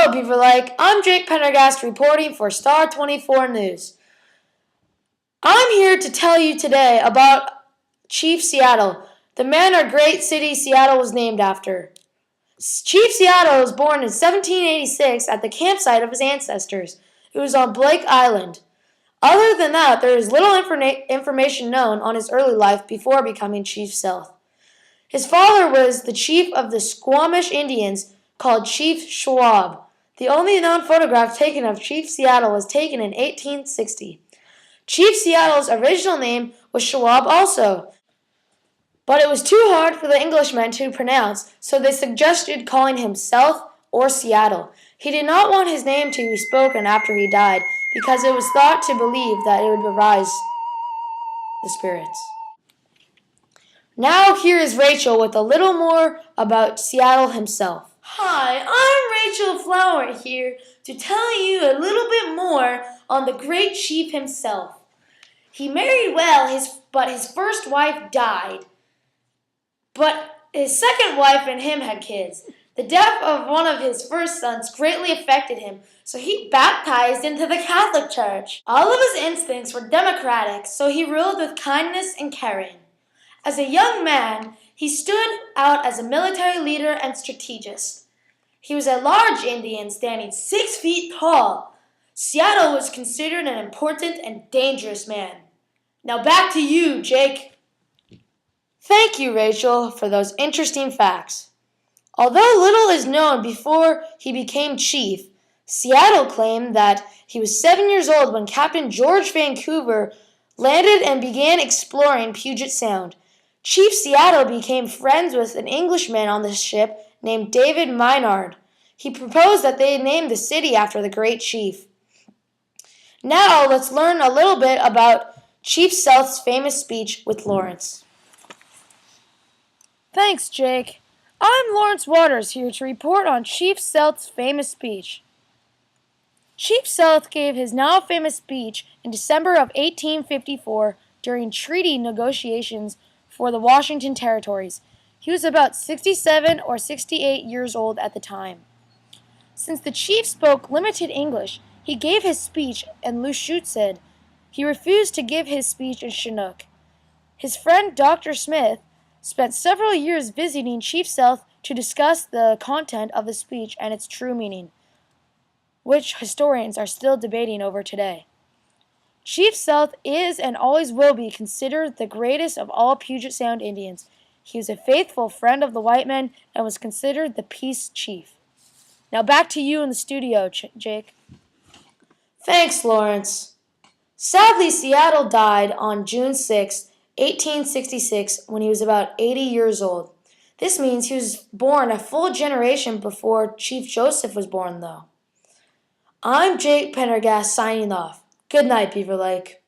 Hello, Beaver Lake. I'm Jake Pendergast reporting for Star 24 News. I'm here to tell you today about Chief Seattle, the man our great city Seattle was named after. Chief Seattle was born in 1786 at the campsite of his ancestors. It was on Blake Island. Other than that, there is little information known on his early life before becoming Chief Sealth. His father was the chief of the Squamish Indians called Chief Schwab. The only known photograph taken of Chief Seattle was taken in 1860. Chief Seattle's original name was Schwab also, but it was too hard for the Englishmen to pronounce, so they suggested calling him Sealth or Seattle. He did not want his name to be spoken after he died because it was thought to believe that it would arouse the spirits. Now here is Rachel with a little more about Seattle himself. Hi, I'm Rachel Flower here to tell you a little bit more on the great chief himself. He married well, but his first wife died. But his second wife and him had kids. The death of one of his first sons greatly affected him, so he baptized into the Catholic Church. All of his instincts were democratic, so he ruled with kindness and caring. As a young man, he stood out as a military leader and strategist. He was a large Indian standing 6 feet tall. Seattle was considered an important and dangerous man. Now back to you, Jake. Thank you, Rachel, for those interesting facts. Although little is known before he became chief, Seattle claimed that he was 7 years old when Captain George Vancouver landed and began exploring Puget Sound. Chief Seattle became friends with an Englishman on the ship named David Maynard. He proposed that they name the city after the great chief. Now let's learn a little bit about Chief Sealth's famous speech with Lawrence. Thanks, Jake. I'm Lawrence Waters here to report on Chief Sealth's famous speech. Chief Sealth gave his now famous speech in December of 1854 during treaty negotiations for the Washington Territories. He was about 67 or 68 years old at the time. Since the chief spoke limited English, he gave his speech in Lushootseed. He refused to give his speech in Chinook. His friend Dr. Smith spent several years visiting Chief Sealth to discuss the content of the speech and its true meaning, which historians are still debating over today. Chief Sealth is and always will be considered the greatest of all Puget Sound Indians. He was a faithful friend of the white men and was considered the peace chief. Now back to you in the studio, Jake. Thanks, Lawrence. Sadly, Seattle died on June 6, 1866, when he was about 80 years old. This means he was born a full generation before Chief Joseph was born, though. I'm Jake Pendergast signing off. Good night, Beaver Lake.